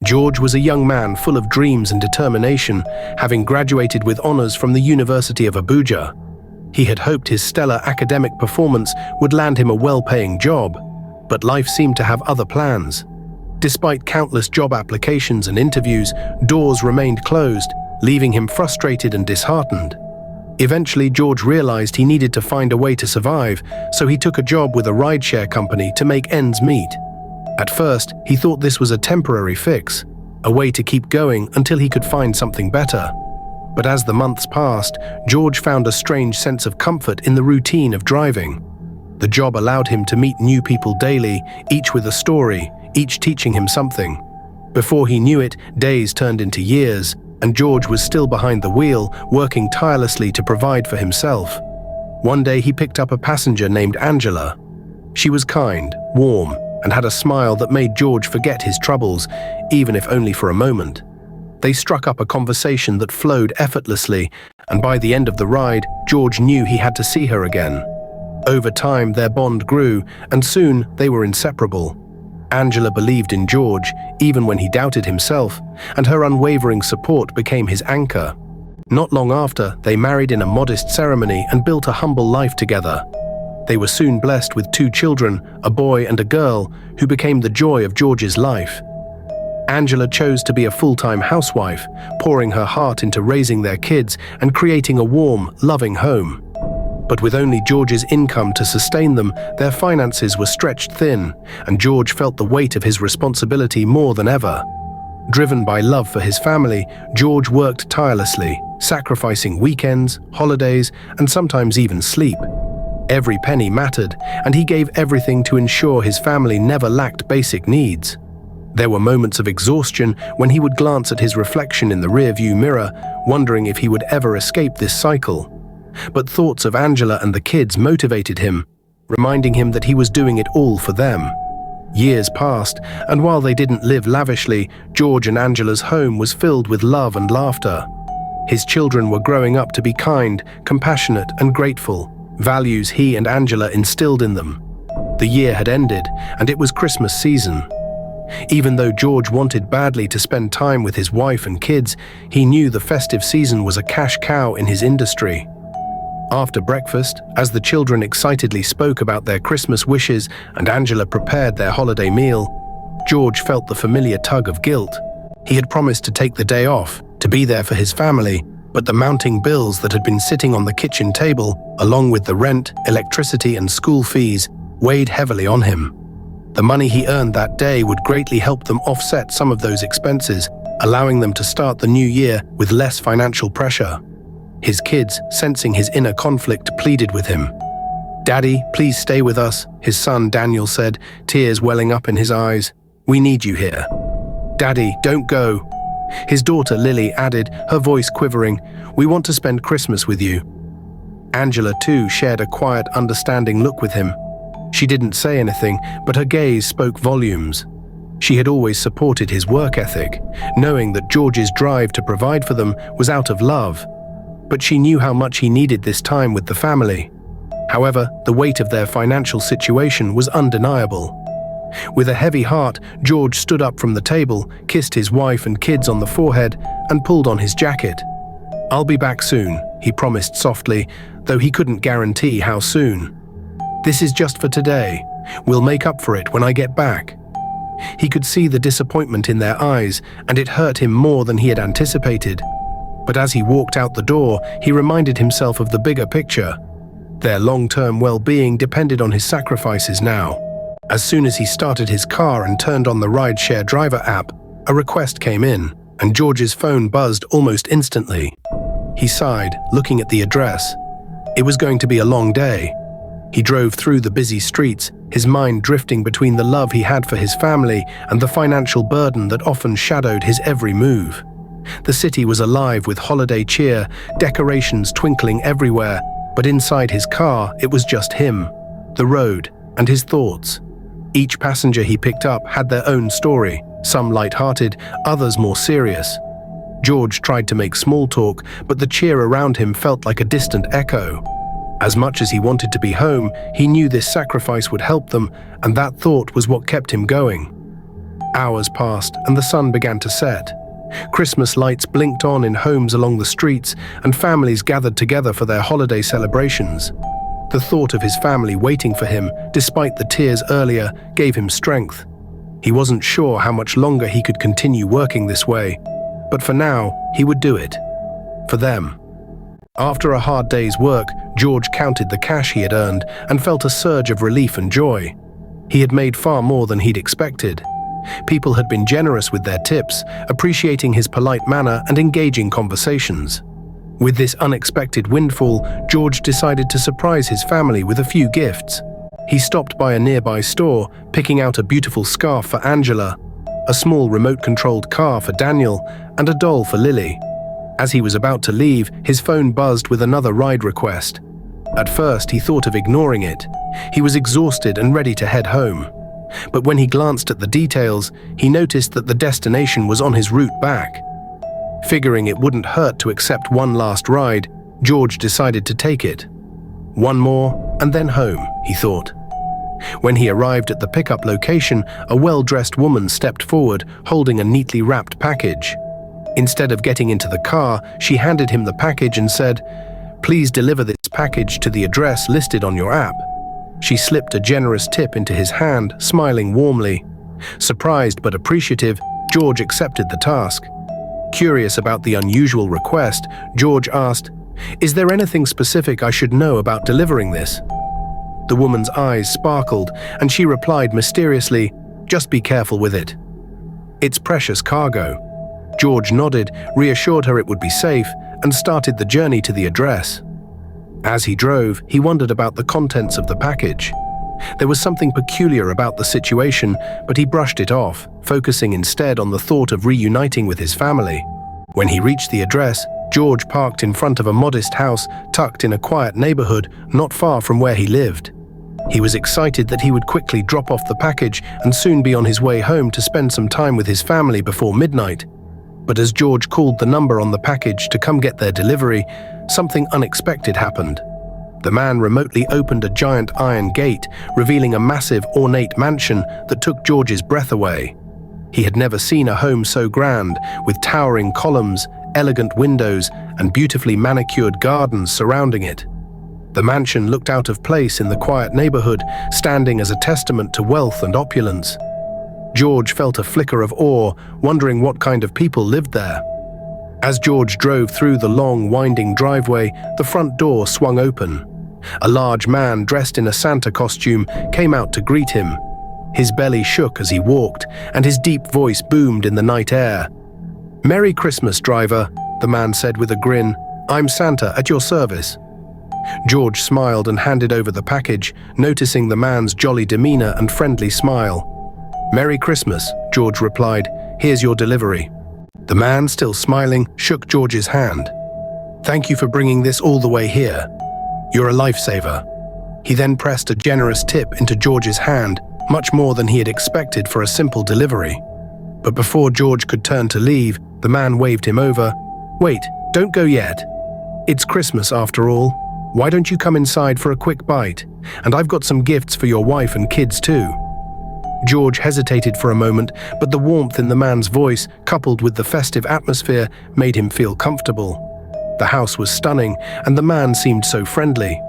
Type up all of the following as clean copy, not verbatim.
George was a young man full of dreams and determination, having graduated with honors from the University of Abuja. He had hoped his stellar academic performance would land him a well-paying job, but life seemed to have other plans. Despite countless job applications and interviews, doors remained closed, leaving him frustrated and disheartened. Eventually, George realized he needed to find a way to survive, so he took a job with a rideshare company to make ends meet. At first, he thought this was a temporary fix, a way to keep going until he could find something better. But as the months passed, George found a strange sense of comfort in the routine of driving. The job allowed him to meet new people daily, each with a story, each teaching him something. Before he knew it, days turned into years, and George was still behind the wheel, working tirelessly to provide for himself. One day he picked up a passenger named Angela. She was kind, warm, and had a smile that made George forget his troubles, even if only for a moment. They struck up a conversation that flowed effortlessly, and by the end of the ride, George knew he had to see her again. Over time, their bond grew, and soon they were inseparable. Angela believed in George, even when he doubted himself, and her unwavering support became his anchor. Not long after, they married in a modest ceremony and built a humble life together. They were soon blessed with 2 children, a boy and a girl, who became the joy of George's life. Angela chose to be a full-time housewife, pouring her heart into raising their kids and creating a warm, loving home. But with only George's income to sustain them, their finances were stretched thin, and George felt the weight of his responsibility more than ever. Driven by love for his family, George worked tirelessly, sacrificing weekends, holidays, and sometimes even sleep. Every penny mattered, and he gave everything to ensure his family never lacked basic needs. There were moments of exhaustion when he would glance at his reflection in the rearview mirror, wondering if he would ever escape this cycle. But thoughts of Angela and the kids motivated him, reminding him that he was doing it all for them. Years passed, and while they didn't live lavishly, George and Angela's home was filled with love and laughter. His children were growing up to be kind, compassionate, and grateful, values he and Angela instilled in them. The year had ended, and it was Christmas season. Even though George wanted badly to spend time with his wife and kids, he knew the festive season was a cash cow in his industry. After breakfast, as the children excitedly spoke about their Christmas wishes and Angela prepared their holiday meal, George felt the familiar tug of guilt. He had promised to take the day off, to be there for his family, but the mounting bills that had been sitting on the kitchen table, along with the rent, electricity, and school fees, weighed heavily on him. The money he earned that day would greatly help them offset some of those expenses, allowing them to start the new year with less financial pressure. His kids, sensing his inner conflict, pleaded with him. "Daddy, please stay with us," his son Daniel said, tears welling up in his eyes. "We need you here." "Daddy, don't go." His daughter Lily added, her voice quivering, "We want to spend Christmas with you." Angela too shared a quiet, understanding look with him. She didn't say anything, but her gaze spoke volumes. She had always supported his work ethic, knowing that George's drive to provide for them was out of love. But she knew how much he needed this time with the family. However, the weight of their financial situation was undeniable. With a heavy heart, George stood up from the table, kissed his wife and kids on the forehead, and pulled on his jacket. "I'll be back soon," he promised softly, though he couldn't guarantee how soon. "This is just for today. We'll make up for it when I get back." He could see the disappointment in their eyes, and it hurt him more than he had anticipated. But as he walked out the door, he reminded himself of the bigger picture. Their long-term well-being depended on his sacrifices now. As soon as he started his car and turned on the rideshare driver app, a request came in, and George's phone buzzed almost instantly. He sighed, looking at the address. It was going to be a long day. He drove through the busy streets, his mind drifting between the love he had for his family and the financial burden that often shadowed his every move. The city was alive with holiday cheer, decorations twinkling everywhere, but inside his car it was just him, the road, and his thoughts. Each passenger he picked up had their own story, some light-hearted, others more serious. George tried to make small talk, but the cheer around him felt like a distant echo. As much as he wanted to be home, he knew this sacrifice would help them, and that thought was what kept him going. Hours passed and the sun began to set. Christmas lights blinked on in homes along the streets, and families gathered together for their holiday celebrations. The thought of his family waiting for him, despite the tears earlier, gave him strength. He wasn't sure how much longer he could continue working this way, but for now, he would do it. For them. After a hard day's work, George counted the cash he had earned and felt a surge of relief and joy. He had made far more than he'd expected. People had been generous with their tips, appreciating his polite manner and engaging conversations. With this unexpected windfall, George decided to surprise his family with a few gifts. He stopped by a nearby store, picking out a beautiful scarf for Angela, a small remote-controlled car for Daniel, and a doll for Lily. As he was about to leave, his phone buzzed with another ride request. At first, he thought of ignoring it. He was exhausted and ready to head home. But when he glanced at the details, he noticed that the destination was on his route back. Figuring it wouldn't hurt to accept one last ride, George decided to take it. One more, and then home, he thought. When he arrived at the pickup location, a well-dressed woman stepped forward, holding a neatly wrapped package. Instead of getting into the car, she handed him the package and said, "Please deliver this package to the address listed on your app." She slipped a generous tip into his hand, smiling warmly. Surprised but appreciative, George accepted the task. Curious about the unusual request, George asked, "Is there anything specific I should know about delivering this?" The woman's eyes sparkled, and she replied mysteriously, "Just be careful with it. It's precious cargo." George nodded, reassured her it would be safe, and started the journey to the address. As he drove, he wondered about the contents of the package. There was something peculiar about the situation, but he brushed it off, focusing instead on the thought of reuniting with his family. When he reached the address, George parked in front of a modest house tucked in a quiet neighborhood not far from where he lived. He was excited that he would quickly drop off the package and soon be on his way home to spend some time with his family before midnight. But as George called the number on the package to come get their delivery, something unexpected happened. The man remotely opened a giant iron gate, revealing a massive, ornate mansion that took George's breath away. He had never seen a home so grand, with towering columns, elegant windows, and beautifully manicured gardens surrounding it. The mansion looked out of place in the quiet neighborhood, standing as a testament to wealth and opulence. George felt a flicker of awe, wondering what kind of people lived there. As George drove through the long, winding driveway, the front door swung open. A large man dressed in a Santa costume came out to greet him. His belly shook as he walked, and his deep voice boomed in the night air. "Merry Christmas, driver," the man said with a grin. "I'm Santa, at your service." George smiled and handed over the package, noticing the man's jolly demeanor and friendly smile. "Merry Christmas," George replied. "Here's your delivery." The man, still smiling, shook George's hand. "Thank you for bringing this all the way here. You're a lifesaver." He then pressed a generous tip into George's hand, much more than he had expected for a simple delivery. But before George could turn to leave, the man waved him over. "Wait, don't go yet. It's Christmas after all. Why don't you come inside for a quick bite? And I've got some gifts for your wife and kids too." George hesitated for a moment, but the warmth in the man's voice, coupled with the festive atmosphere, made him feel comfortable. The house was stunning, and the man seemed so friendly.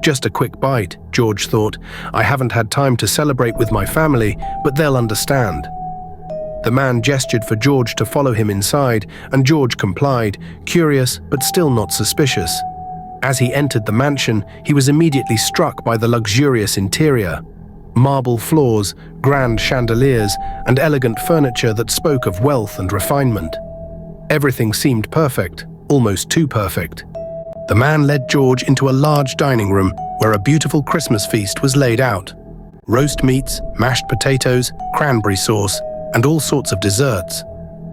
"Just a quick bite," George thought. "I haven't had time to celebrate with my family, but they'll understand." The man gestured for George to follow him inside, and George complied, curious but still not suspicious. As he entered the mansion, he was immediately struck by the luxurious interior. Marble floors, grand chandeliers, and elegant furniture that spoke of wealth and refinement. Everything seemed perfect, almost too perfect. The man led George into a large dining room where a beautiful Christmas feast was laid out. Roast meats, mashed potatoes, cranberry sauce, and all sorts of desserts.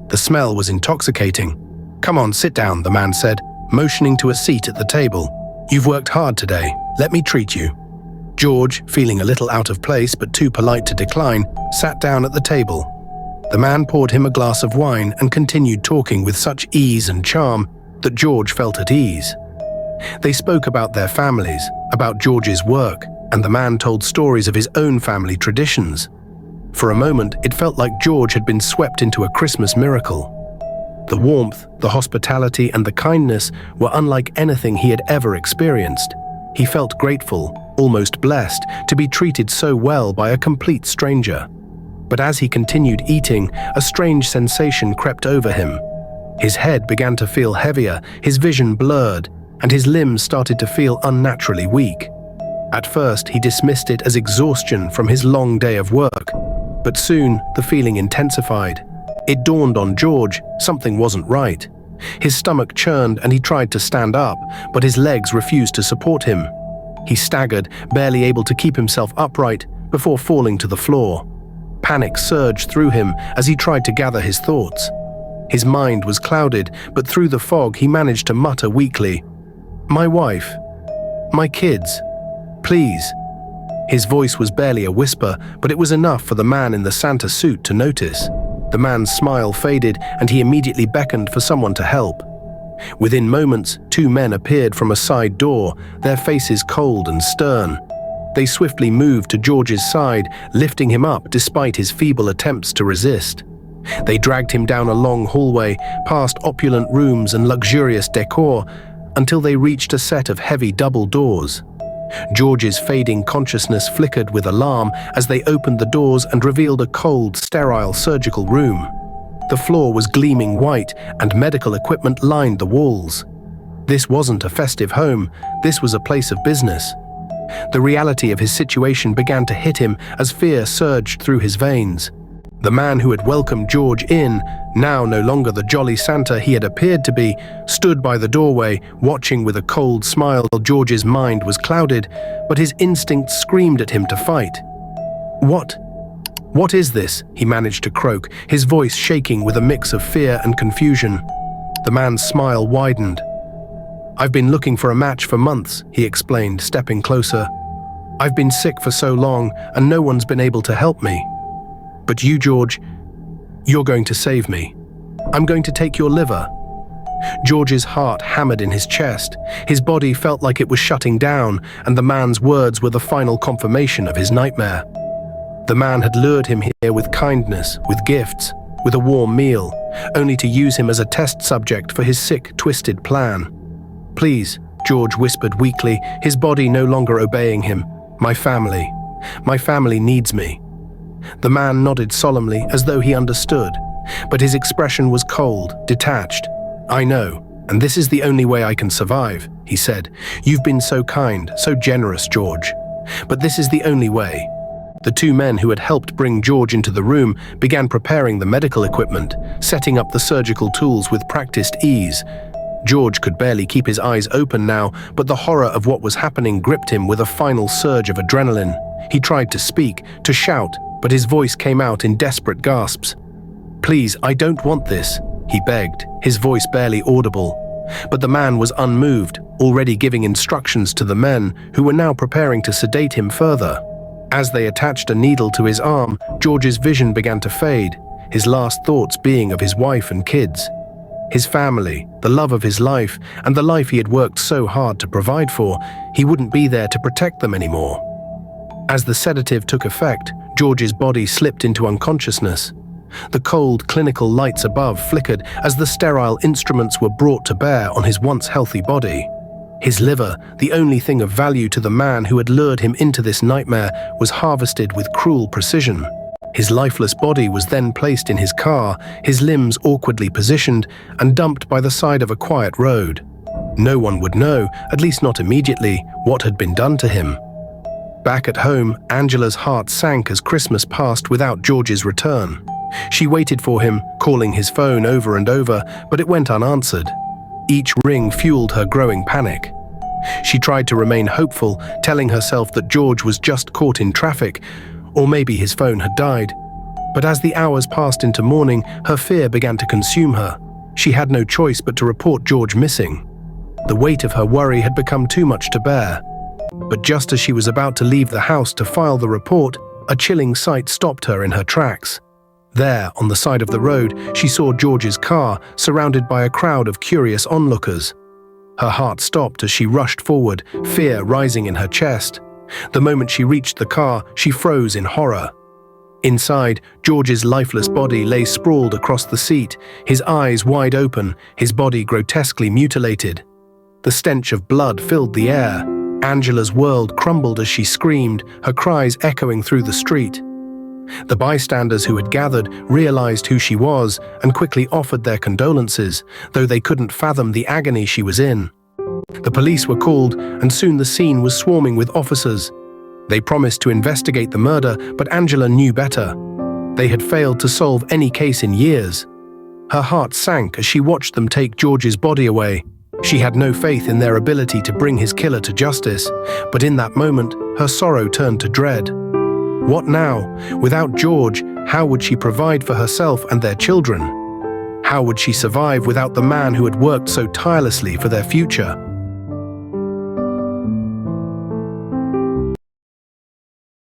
The smell was intoxicating. "Come on, sit down," the man said, motioning to a seat at the table. "You've worked hard today. Let me treat you." George, feeling a little out of place but too polite to decline, sat down at the table. The man poured him a glass of wine and continued talking with such ease and charm that George felt at ease. They spoke about their families, about George's work, and the man told stories of his own family traditions. For a moment, it felt like George had been swept into a Christmas miracle. The warmth, the hospitality, and the kindness were unlike anything he had ever experienced. He felt grateful, almost blessed, to be treated so well by a complete stranger. But as he continued eating, a strange sensation crept over him. His head began to feel heavier, his vision blurred, and his limbs started to feel unnaturally weak. At first, he dismissed it as exhaustion from his long day of work, but soon the feeling intensified. It dawned on George something wasn't right. His stomach churned and he tried to stand up, but his legs refused to support him. He staggered, barely able to keep himself upright, before falling to the floor. Panic surged through him as he tried to gather his thoughts. His mind was clouded, but through the fog he managed to mutter weakly, "My wife. My kids. Please." His voice was barely a whisper, but it was enough for the man in the Santa suit to notice. The man's smile faded, and he immediately beckoned for someone to help. Within moments, 2 men appeared from a side door, their faces cold and stern. They swiftly moved to George's side, lifting him up despite his feeble attempts to resist. They dragged him down a long hallway, past opulent rooms and luxurious decor, until they reached a set of heavy double doors. George's fading consciousness flickered with alarm as they opened the doors and revealed a cold, sterile surgical room. The floor was gleaming white, and medical equipment lined the walls. This wasn't a festive home, this was a place of business. The reality of his situation began to hit him as fear surged through his veins. The man who had welcomed George in, now no longer the jolly Santa he had appeared to be, stood by the doorway, watching with a cold smile. George's mind was clouded, but his instincts screamed at him to fight. What is this?" he managed to croak, his voice shaking with a mix of fear and confusion. The man's smile widened. "I've been looking for a match for months," he explained, stepping closer. "I've been sick for so long, and no one's been able to help me. But you, George, you're going to save me. I'm going to take your liver." George's heart hammered in his chest. His body felt like it was shutting down, and the man's words were the final confirmation of his nightmare. The man had lured him here with kindness, with gifts, with a warm meal, only to use him as a test subject for his sick, twisted plan. "Please," George whispered weakly, his body no longer obeying him. My family needs me." The man nodded solemnly as though he understood, but his expression was cold, detached. "I know, and this is the only way I can survive," he said. "You've been so kind, so generous, George. But this is the only way." The 2 men who had helped bring George into the room began preparing the medical equipment, setting up the surgical tools with practiced ease. George could barely keep his eyes open now, but the horror of what was happening gripped him with a final surge of adrenaline. He tried to speak, to shout, but his voice came out in desperate gasps. "Please, I don't want this," he begged, his voice barely audible. But the man was unmoved, already giving instructions to the men, who were now preparing to sedate him further. As they attached a needle to his arm, George's vision began to fade, his last thoughts being of his wife and kids. His family, the love of his life, and the life he had worked so hard to provide for, he wouldn't be there to protect them anymore. As the sedative took effect, George's body slipped into unconsciousness. The cold, clinical lights above flickered as the sterile instruments were brought to bear on his once healthy body. His liver, the only thing of value to the man who had lured him into this nightmare, was harvested with cruel precision. His lifeless body was then placed in his car, his limbs awkwardly positioned, and dumped by the side of a quiet road. No one would know, at least not immediately, what had been done to him. Back at home, Angela's heart sank as Christmas passed without George's return. She waited for him, calling his phone over and over, but it went unanswered. Each ring fueled her growing panic. She tried to remain hopeful, telling herself that George was just caught in traffic, or maybe his phone had died. But as the hours passed into morning, her fear began to consume her. She had no choice but to report George missing. The weight of her worry had become too much to bear. But just as she was about to leave the house to file the report, a chilling sight stopped her in her tracks. There, on the side of the road, she saw George's car, surrounded by a crowd of curious onlookers. Her heart stopped as she rushed forward, fear rising in her chest. The moment she reached the car, she froze in horror. Inside, George's lifeless body lay sprawled across the seat, his eyes wide open, his body grotesquely mutilated. The stench of blood filled the air. Angela's world crumbled as she screamed, her cries echoing through the street. The bystanders who had gathered realized who she was and quickly offered their condolences, though they couldn't fathom the agony she was in. The police were called, and soon the scene was swarming with officers. They promised to investigate the murder, but Angela knew better. They had failed to solve any case in years. Her heart sank as she watched them take George's body away. She had no faith in their ability to bring his killer to justice, but in that moment, her sorrow turned to dread. What now? Without George, how would she provide for herself and their children? How would she survive without the man who had worked so tirelessly for their future?